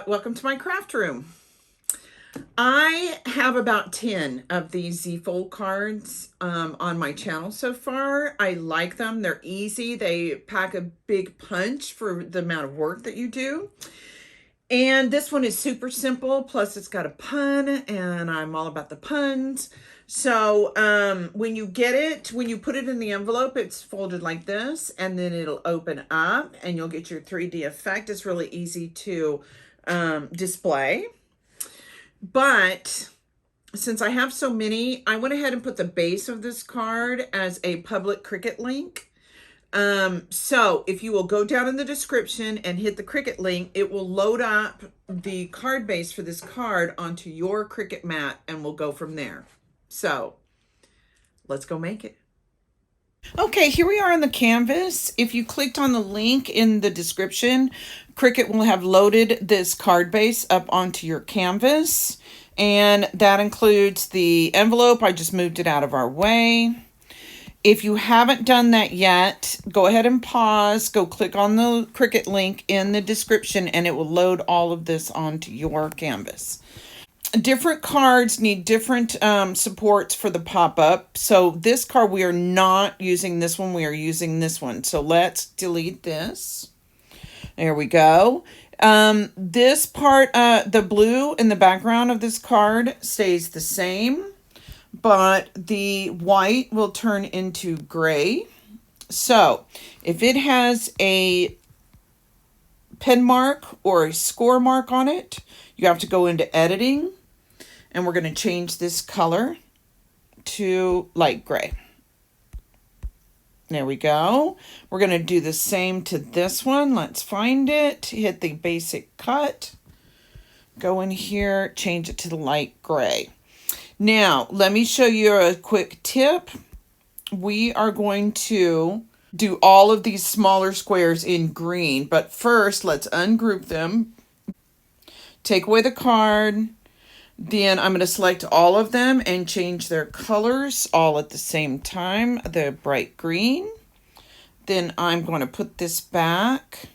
Welcome to my craft room. I have about 10 of these Z-fold cards on my channel so far. I like them. They're easy. They pack a big punch for the amount of work that you do. And this one is super simple. Plus it's got a pun and I'm all about the puns. So when you get it, when you put it in the envelope, it's folded like this and then it'll open up and you'll get your 3D effect. It's really easy to display. But since I have so many, I went ahead and put the base of this card as a public Cricut link. So if you will go down in the description and hit the Cricut link, it will load up the card base for this card onto your Cricut mat and we'll go from there. So let's go make it. Okay, here we are on the canvas. If you clicked on the link in the description, Cricut will have loaded this card base up onto your canvas. And that includes the envelope. I just moved it out of our way. If you haven't done that yet, go ahead and pause. Go click on the Cricut link in the description and it will load all of this onto your canvas. Different cards need different supports for the pop-up. So this card, we are not using this one. We are using this one. So let's delete this. There we go. This part, the blue in the background of this card stays the same, but the white will turn into gray. So if it has a pen mark or a score mark on it, you have to go into editing. And we're going to change this color to light gray. There we go. We're going to do the same to this one. Let's find it. Hit the basic cut. Go in here, change it to the light gray. Now, let me show you a quick tip. We are going to do all of these smaller squares in green. But first, let's ungroup them. Take away the card. Then I'm going to select all of them and change their colors all at the same time, the bright green. Then I'm going to put this back,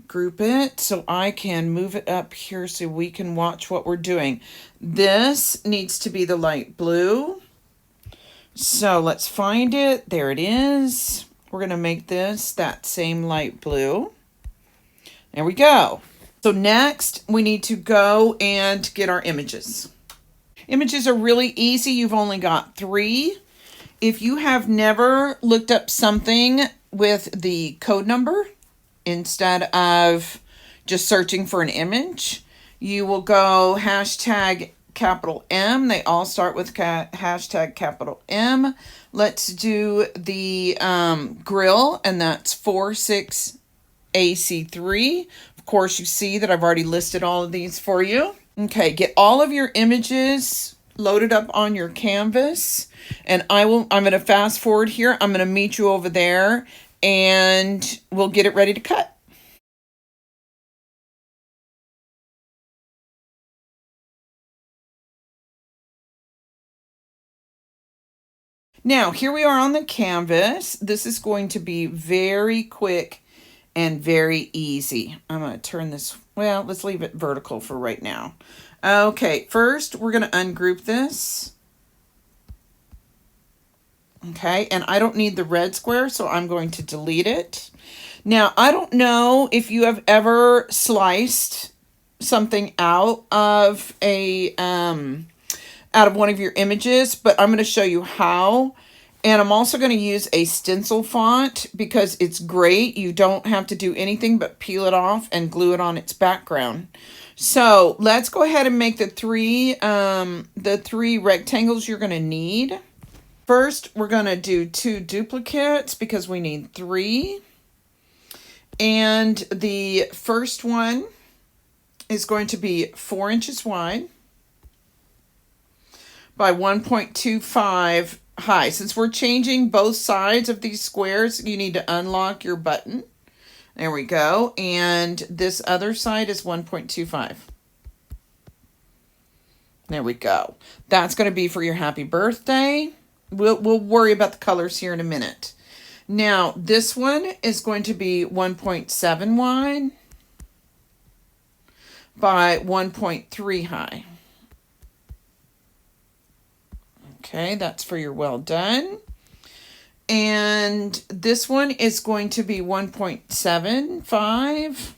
group it so I can move it up here so we can watch what we're doing. This needs to be the light blue. So let's find it. There it is. We're going to make this that same light blue. There we go. So next, we need to go and get our images. Images are really easy. You've only got 3. If you have never looked up something with the code number instead of just searching for an image, you will go hashtag capital M. They all start with hashtag capital M. Let's do the grill, and that's 46AC3. Of course, you see that I've already listed all of these for you. Okay, get all of your images loaded up on your canvas. And I'm going to fast forward here. I'm going to meet you over there and we'll get it ready to cut. Now, here we are on the canvas. This is going to be very quick and very easy. I'm going to turn this, well, let's leave it vertical for right now. Okay, first we're going to ungroup this. Okay, and I don't need the red square, so I'm going to delete it. Now, I don't know if you have ever sliced something out of a out of one of your images, but I'm going to show you how. And I'm also going to use a stencil font because it's great. You don't have to do anything but peel it off and glue it on its background. So let's go ahead and make the three rectangles you're going to need. First, we're going to do 2 duplicates because we need 3. And the first one is going to be 4 inches wide by 1.25 high. Since we're changing both sides of these squares, you need to unlock your button. There we go. And this other side is 1.25. There we go. That's going to be for your happy birthday. We'll worry about the colors here in a minute. Now, this one is going to be 1.7 wide by 1.3 high. Okay, that's for your well done. And this one is going to be 1.75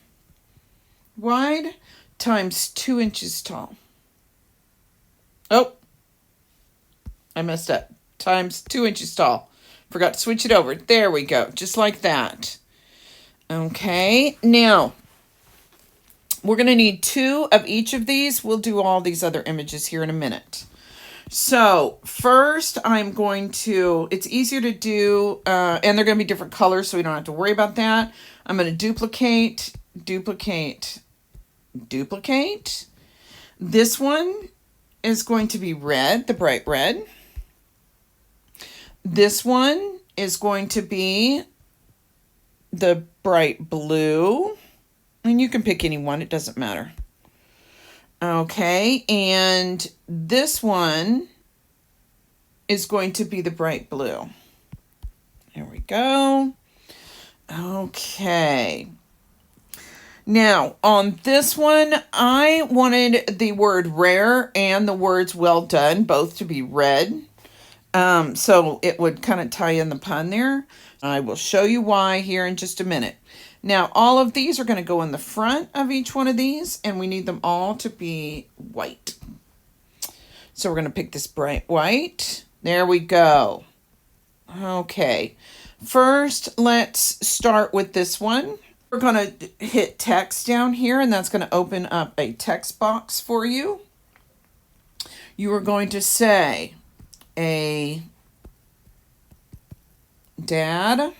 wide times 2 inches tall. Oh, I messed up. Times 2 inches tall. Forgot to switch it over. There we go. Just like that. Okay, now we're going to need 2 of each of these. We'll do all these other images here in a minute. So first I'm going to, it's easier to do, and they're going to be different colors, so we don't have to worry about that. I'm going to duplicate, duplicate, duplicate. This one is going to be red, the bright red. This one is going to be the bright blue. And you can pick any one, it doesn't matter. Okay, and this one is going to be the bright blue. There we go. Okay. Now, on this one, I wanted the word rare and the words well done both to be red. So it would kind of tie in the pun there. I will show you why here in just a minute. Now, all of these are going to go in the front of each one of these, and we need them all to be white. So we're going to pick this bright white. There we go. Okay. First, let's start with this one. We're going to hit text down here, and that's going to open up a text box for you. You are going to say, a dad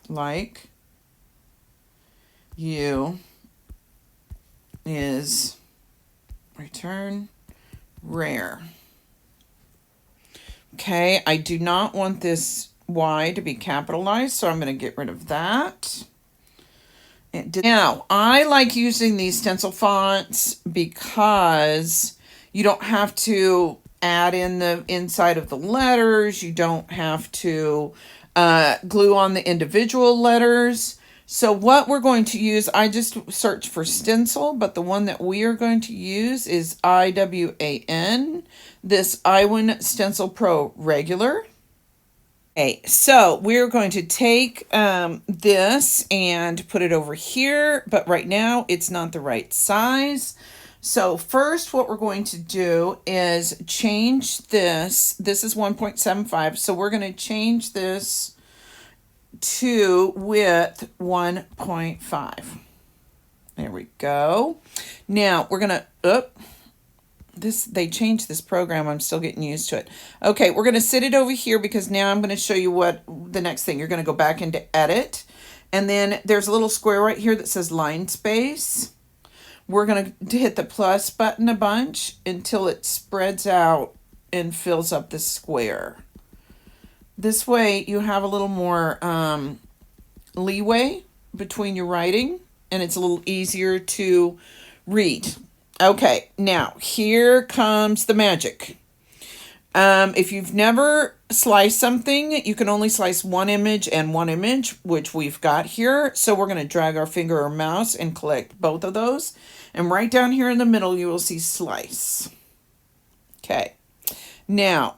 like you is return rare. Okay, I do not want this Y to be capitalized, so I'm going to get rid of that. Now, I like using these stencil fonts because you don't have to add in the inside of the letters. You don't have to glue on the individual letters. So what we're going to use, I just searched for stencil, but the one that we are going to use is IWAN, this Iwin Stencil Pro Regular. Okay, so we're going to take this and put it over here, but right now it's not the right size. So first what we're going to do is change this. This is 1.75, so we're going to change this to width 1.5. There we go. Now we're going to, they changed this program. I'm still getting used to it. Okay, we're going to sit it over here because now I'm going to show you what the next thing. You're going to go back into edit, and then there's a little square right here that says line space. We're going to hit the plus button a bunch until it spreads out and fills up the square. This way you have a little more leeway between your writing, and it's a little easier to read. Okay, now here comes the magic. If you've never sliced something, you can only slice one image and one image, which we've got here. So we're going to drag our finger or mouse and collect both of those. And right down here in the middle, you will see slice. Okay, now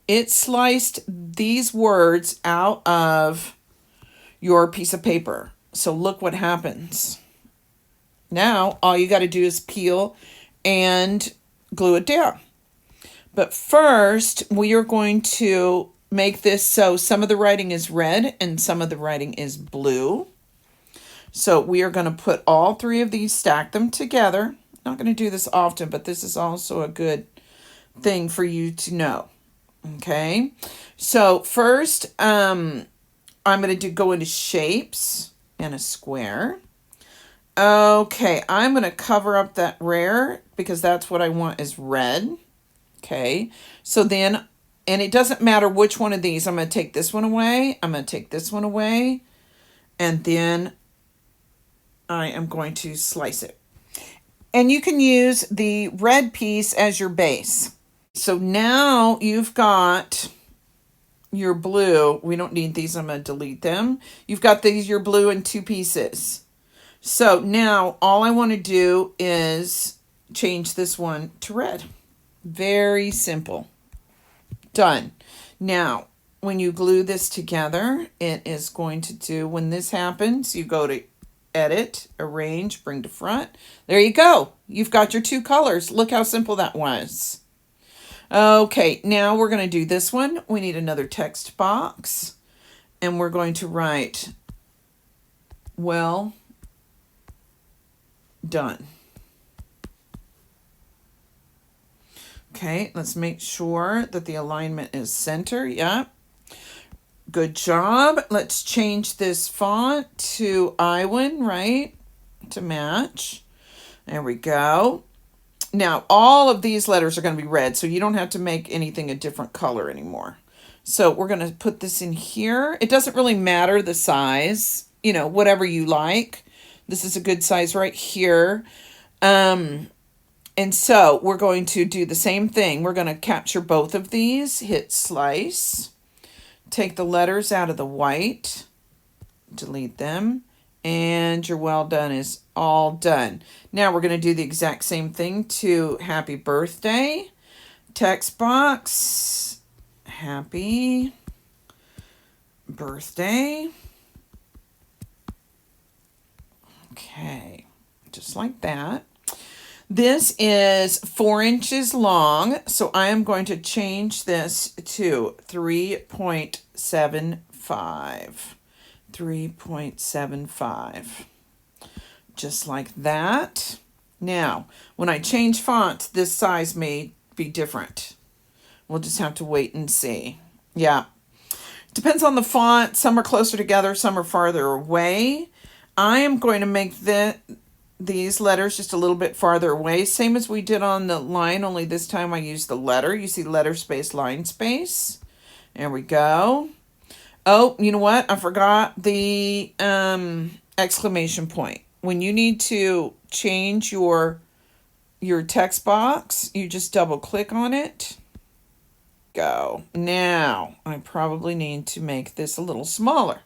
it sliced these words out of your piece of paper. So look what happens. Now, all you got to do is peel and glue it down. But first, we are going to make this so some of the writing is red and some of the writing is blue. So we are going to put all three of these, stack them together. Not going to do this often, but this is also a good thing for you to know. Okay, so first, I'm going to go into shapes and a square. Okay, I'm going to cover up that rare because that's what I want is red. Okay, so then, and it doesn't matter which one of these. I'm going to take this one away. I'm going to take this one away. And then I am going to slice it. And you can use the red piece as your base. So now you've got your blue. We don't need these. I'm going to delete them. You've got these, your blue in two pieces. So now all I want to do is change this one to red. Very simple. Done. Now, when you glue this together, it is going to do, when this happens, you go to edit, arrange, bring to front. There you go. You've got your two colors. Look how simple that was. Okay, now we're going to do this one. We need another text box, and we're going to write, well done. Okay, let's make sure that the alignment is center. Yeah. Good job. Let's change this font to Iwan, right? To match. There we go. Now, all of these letters are going to be red, so you don't have to make anything a different color anymore. So we're going to put this in here. It doesn't really matter the size, you know, whatever you like. This is a good size right here. And so we're going to do the same thing. We're going to capture both of these, hit slice, take the letters out of the white, delete them, and your well done is all done. Now we're going to do the exact same thing to happy birthday. Text box, happy birthday. Okay, just like that. This is 4 inches long, so I am going to change this to 3.75. 3.75. Just like that. Now, when I change fonts, this size may be different. We'll just have to wait and see. Yeah. Depends on the font. Some are closer together, some are farther away. I am going to make these letters just a little bit farther away. Same as we did on the line, only this time I used the letter. You see letter space, line space. There we go. Oh, you know what? I forgot the exclamation point. When you need to change your text box, you just double click on it. Go. Now, I probably need to make this a little smaller.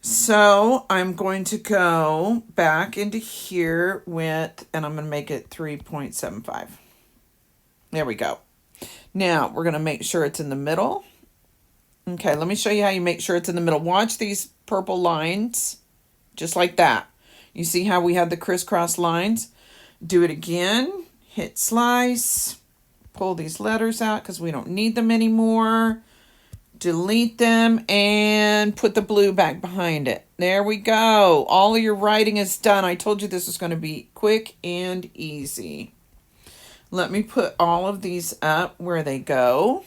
So I'm going to go back into here with, and I'm going to make it 3.75. There we go. Now we're going to make sure it's in the middle. Okay, let me show you how you make sure it's in the middle. Watch these purple lines, just like that. You see how we had the crisscross lines? Do it again, hit slice, pull these letters out because we don't need them anymore. Delete them and put the blue back behind it. There we go. All of your writing is done. I told you this was going to be quick and easy. Let me put all of these up where they go.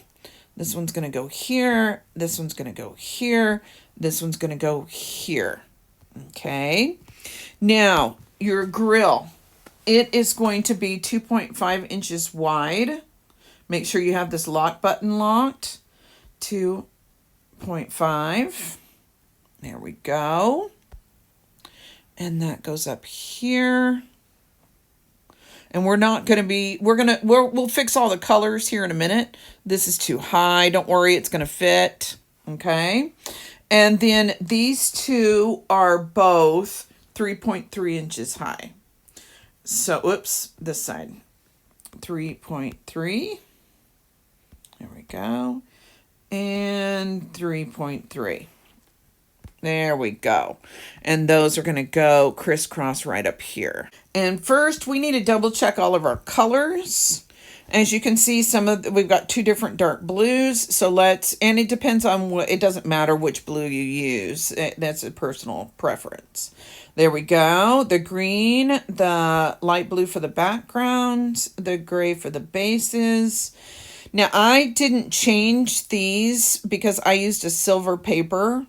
This one's going to go here. This one's going to go here. This one's going to go here. Okay. Now, your grill. It is going to be 2.5 inches wide. Make sure you have this lock button locked. 2.5. There we go. And that goes up here. And we're not going to be, we'll fix all the colors here in a minute. This is too high. Don't worry, it's going to fit. Okay. And then these two are both 3.3 inches high. So, oops, this side. 3.3. There we go. And 3.3. There we go. And those are going to go crisscross right up here. And first, we need to double check all of our colors. As you can see, we've got two different dark blues. So and it depends on it doesn't matter which blue you use. That's a personal preference. There we go. The green, the light blue for the background, the gray for the bases. Now, I didn't change these because I used a silver paper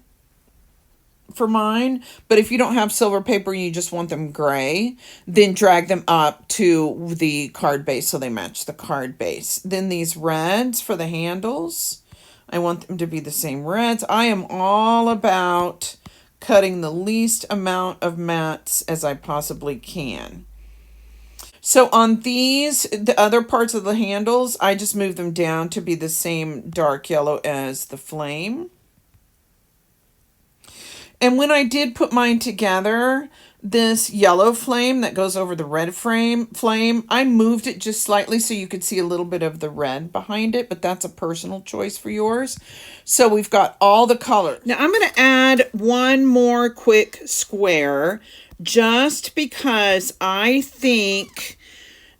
for mine. But if you don't have silver paper and you just want them gray, then drag them up to the card base so they match the card base. Then these reds for the handles, I want them to be the same reds. I am all about cutting the least amount of mats as I possibly can. So on these, the other parts of the handles, I just move them down to be the same dark yellow as the flame. And when I did put mine together, this yellow flame that goes over the red flame. I moved it just slightly so you could see a little bit of the red behind it, but that's a personal choice for yours. So we've got all the colors. Now I'm going to add one more quick square just because I think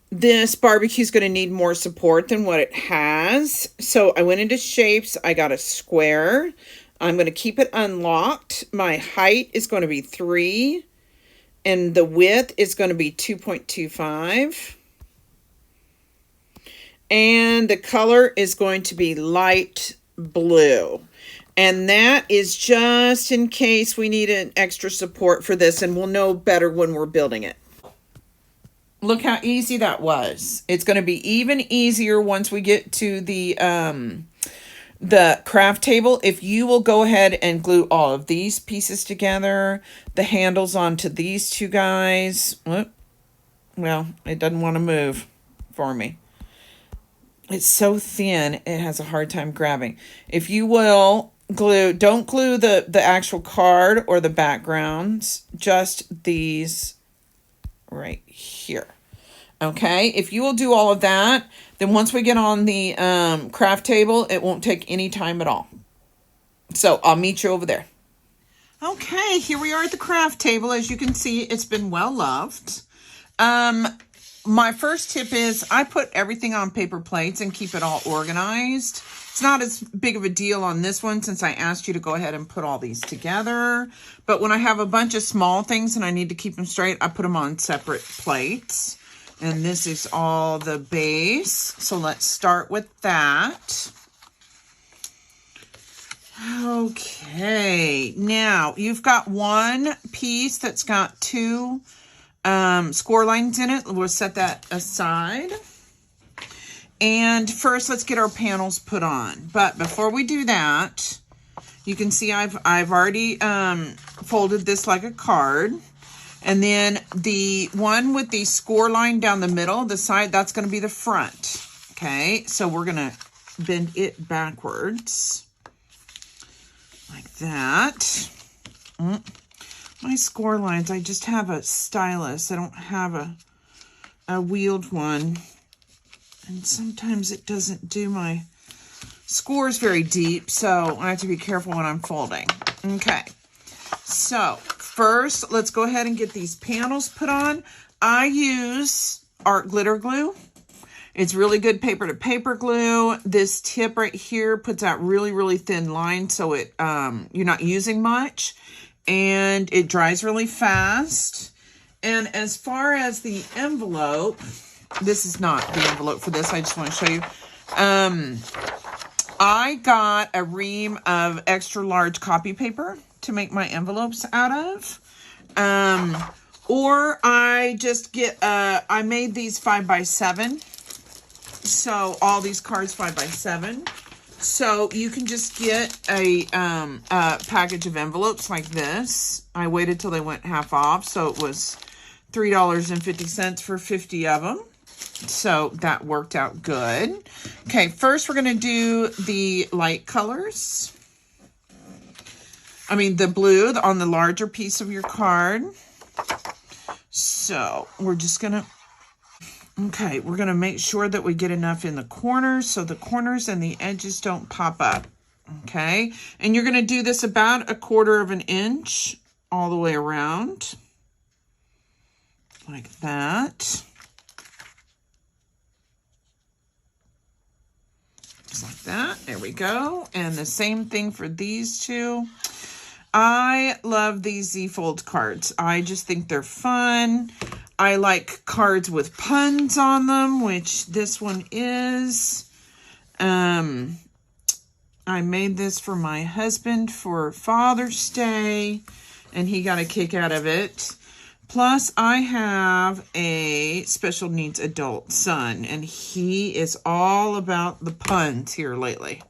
this barbecue is going to need more support than what it has. So I went into shapes. I got a square. I'm going to keep it unlocked. My height is going to be 3. And the width is going to be 2.25. And the color is going to be light blue. And that is just in case we need an extra support for this, and we'll know better when we're building it. Look how easy that was. It's going to be even easier once we get to the craft table. If you will go ahead and glue all of these pieces together, the handles onto these two guys. Well, it doesn't want to move for me. It's so thin, it has a hard time grabbing. If you will glue, don't glue the actual card or the backgrounds, just these right here. Okay, if you will do all of that, then once we get on the craft table, it won't take any time at all. So I'll meet you over there. Okay, here we are at the craft table. As you can see, it's been well loved. My first tip is I put everything on paper plates and keep it all organized. It's not as big of a deal on this one since I asked you to go ahead and put all these together. But when I have a bunch of small things and I need to keep them straight, I put them on separate plates. And this is all the base. So let's start with that. Okay, now you've got one piece that's got 2 score lines in it. We'll set that aside. And first, let's get our panels put on. But before we do that, you can see I've already folded this like a card. And then the one with the score line down the middle, the side, that's going to be the front. Okay, so we're going to bend it backwards like that. My score lines, I just have a stylus. I don't have a wheeled one. And sometimes it doesn't do my scores very deep, so I have to be careful when I'm folding. Okay, so first, let's go ahead and get these panels put on. I use art glitter glue. It's really good paper to paper glue. This tip right here puts out really, really thin lines, so it you're not using much, and it dries really fast. And as far as the envelope, this is not the envelope for this. I just want to show you. I got a ream of extra large copy paper to make my envelopes out of. Or I just get, I made these 5x7. So all these cards 5x7. So you can just get a package of envelopes like this. I waited till they went half off. So it was $3.50 for 50 of them. So that worked out good. Okay, first we're going to do the light colors. I mean the blue on the larger piece of your card. So we're just going to, okay, we're going to make sure that we get enough in the corners so the corners and the edges don't pop up. Okay, and you're going to do this about 1/4 inch all the way around. Like that. Just like that. There we go. And the same thing for these two. I love these Z-fold cards. I just think they're fun. I like cards with puns on them, which this one is. I made this for my husband for Father's Day, and he got a kick out of it. Plus, I have a special needs adult son, and he is all about the puns here lately.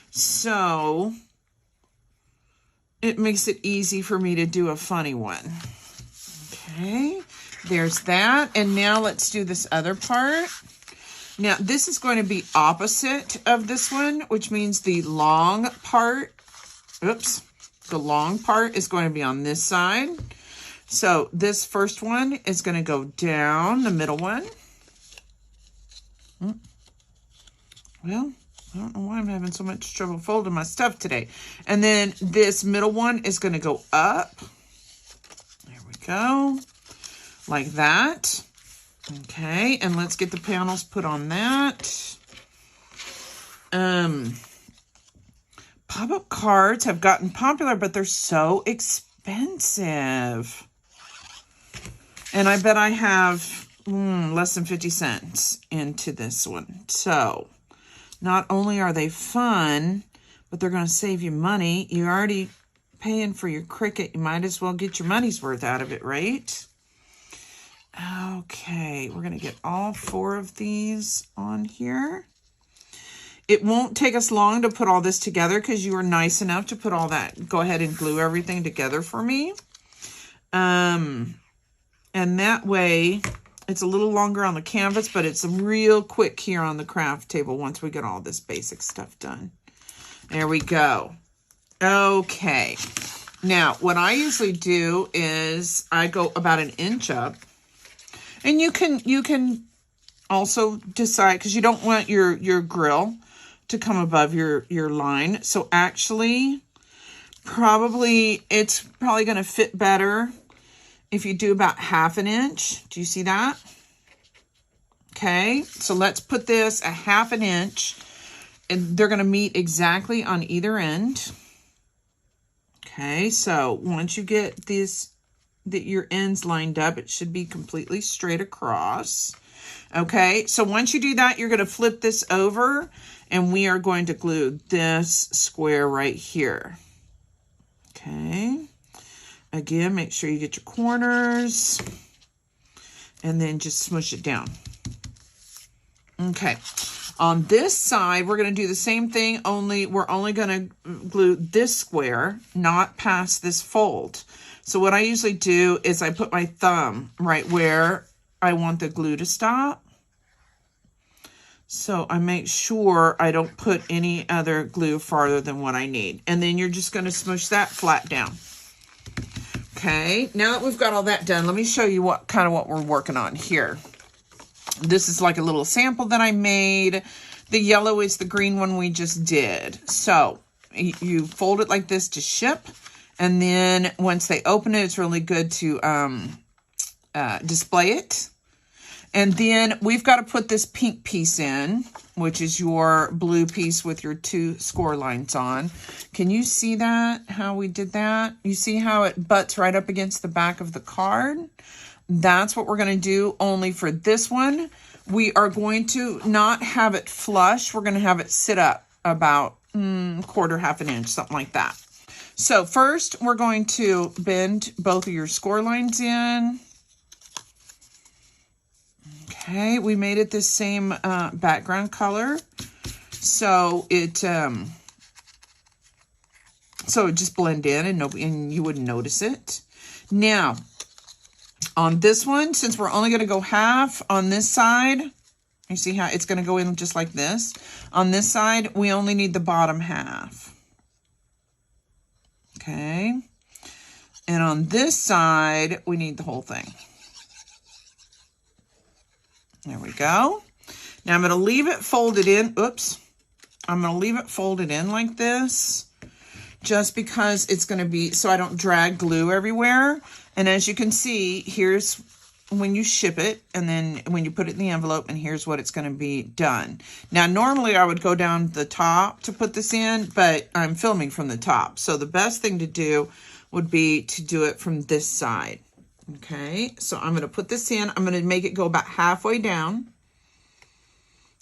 So, it makes it easy for me to do a funny one. Okay, there's that. And now let's do this other part. Now, this is going to be opposite of this one, which means the long part, the long part is going to be on this side. So this first one is going to go down, the middle one. Well, I don't know why I'm having so much trouble folding my stuff today. And then this middle one is going to go up. There we go. Like that. Okay, and let's get the panels put on that. Pop-up cards have gotten popular, but they're so expensive. And I bet I have less than 50 cents into this one. So, not only are they fun, but they're going to save you money. You're already paying for your Cricut. You might as well get your money's worth out of it, right? Okay, we're going to get all 4 of these on here. It won't take us long to put all this together because you were nice enough to put all that. Go ahead and glue everything together for me. And that way, it's a little longer on the canvas, but it's real quick here on the craft table once we get all this basic stuff done. There we go. Okay. Now, what I usually do is I go about 1 inch up. And you can also decide, because you don't want your grill to come above your line. So actually, it's probably going to fit better if you do about 1/2 inch. Do you see that? Okay, so let's put this 1/2 inch. And they're going to meet exactly on either end. Okay, so once you get your ends lined up, it should be completely straight across. Okay, so once you do that, you're going to flip this over, and we are going to glue this square right here. Okay, again, make sure you get your corners, and then just smush it down. Okay, on this side, we're going to do the same thing, only we're only going to glue this square, not past this fold. So what I usually do is I put my thumb right where I want the glue to stop. So I make sure I don't put any other glue farther than what I need. And then you're just going to smush that flat down. Okay, now that we've got all that done, let me show you what we're working on here. This is like a little sample that I made. The yellow is the green one we just did. So you fold it like this to ship. And then once they open it, it's really good to display it. And then we've got to put this pink piece in, which is your blue piece with your 2 score lines on. Can you see that, how we did that? You see how it butts right up against the back of the card? That's what we're going to do, only for this one. We are going to not have it flush. We're going to have it sit up about 1/4 inch, something like that. So first, we're going to bend both of your score lines in. Okay, we made it the same background color. So it just blend in and you wouldn't notice it. Now, on this one, since we're only going to go half on this side, you see how it's going to go in just like this. On this side, we only need the bottom half. Okay, and on this side, we need the whole thing. There we go. Now I'm going to leave it folded in. Oops. I'm going to leave it folded in like this, just because it's going to be, so I don't drag glue everywhere. And as you can see, here's when you ship it, and then when you put it in the envelope, and here's what it's going to be done. Now, normally I would go down the top to put this in, but I'm filming from the top. So the best thing to do would be to do it from this side. Okay, so I'm going to put this in. I'm going to make it go about halfway down,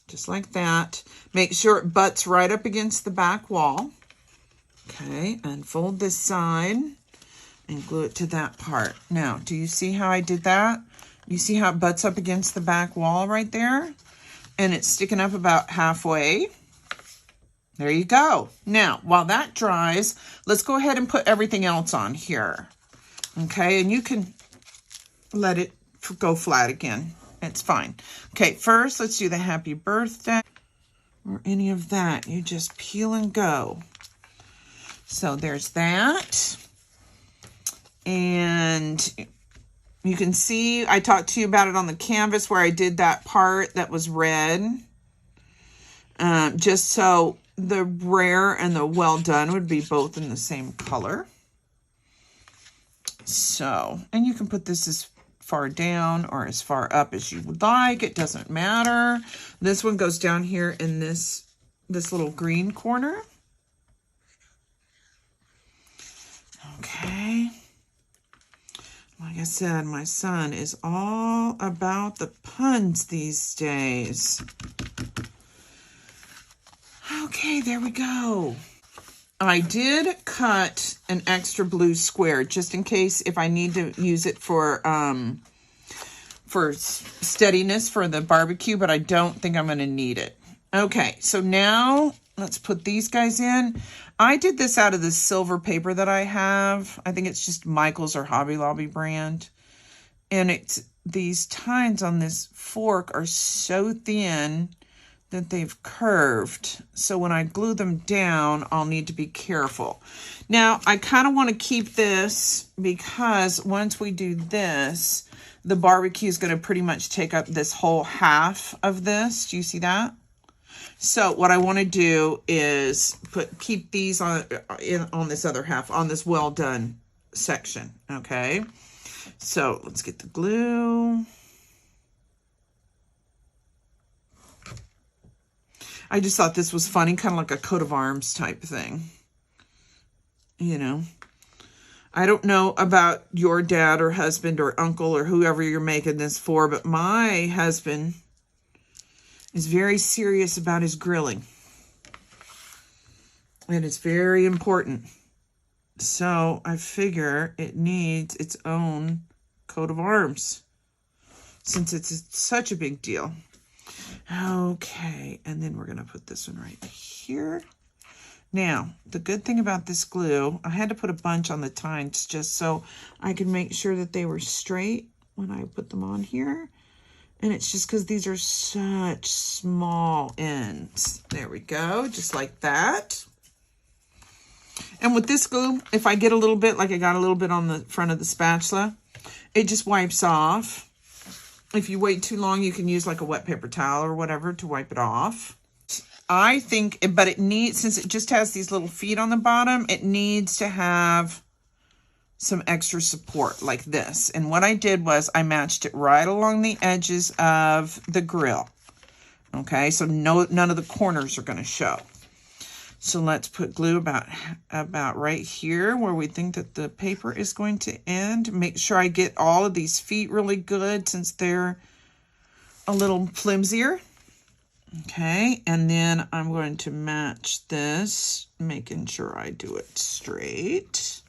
just like that. Make sure it butts right up against the back wall. Okay, unfold this side and glue it to that part. Now, do you see how I did that? You see how it butts up against the back wall right there? And it's sticking up about halfway. There you go. Now, while that dries, let's go ahead and put everything else on here. Okay, and you can let it go flat again. It's fine. Okay, first, let's do the happy birthday or any of that. You just peel and go. So there's that. And You can see I talked to you about it on the canvas where I did that part that was red. Just so the rare and the well done would be both in the same color. So, and you can put this as far down or as far up as you would like. It doesn't matter. This one goes down here in this little green corner. Okay. Like I said, my son is all about the puns these days. Okay, there we go. I did cut an extra blue square just in case if I need to use it for steadiness for the barbecue, but I don't think I'm going to need it. Okay, so now let's put these guys in. I did this out of this silver paper that I have. I think it's just Michael's or Hobby Lobby brand. And it's these tines on this fork are so thin that they've curved. So when I glue them down, I'll need to be careful. Now, I kind of want to keep this because once we do this, the barbecue is going to pretty much take up this whole half of this. Do you see that? So what I want to do is keep these on this other half, on this well done section. Okay. So let's get the glue. I just thought this was funny, kind of like a coat of arms type thing. You know, I don't know about your dad or husband or uncle or whoever you're making this for, but my husband is very serious about his grilling. And it's very important. So I figure it needs its own coat of arms since it's such a big deal. Okay, and then we're going to put this one right here. Now, the good thing about this glue, I had to put a bunch on the tines just so I could make sure that they were straight when I put them on here. And it's just because these are such small ends. There we go, just like that. And with this glue, if I get a little bit, like I got a little bit on the front of the spatula, it just wipes off. If you wait too long, you can use like a wet paper towel or whatever to wipe it off. I think, but it needs, since it just has these little feet on the bottom, it needs to have some extra support like this. And what I did was I matched it right along the edges of the grill. Okay, so none of the corners are going to show. So let's put glue about right here where we think that the paper is going to end. Make sure I get all of these feet really good since they're a little flimsier. Okay, and then I'm going to match this, making sure I do it straight.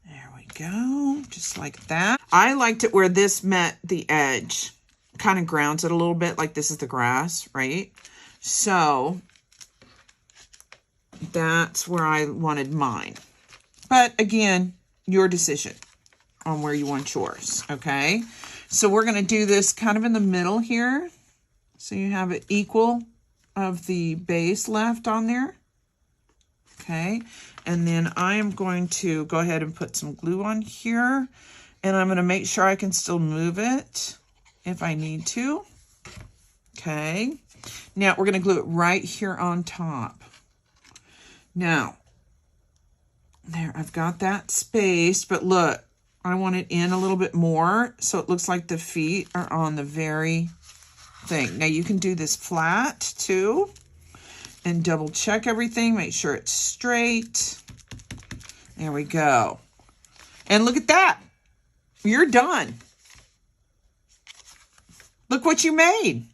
There we go, just like that. I liked it where this met the edge. Kind of grounds it a little bit, like this is the grass, right? So that's where I wanted mine. But again, your decision on where you want yours, okay? So we're going to do this kind of in the middle here. So you have it equal of the base left on there. Okay, and then I am going to go ahead and put some glue on here. And I'm going to make sure I can still move it if I need to. Okay, now we're going to glue it right here on top. Now, there, I've got that spaced, but look, I want it in a little bit more so it looks like the feet are on the very thing. Now you can do this flat too and double check everything, make sure it's straight. There we go. And look at that. You're done. Look what you made.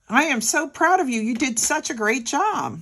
I am so proud of you. You did such a great job.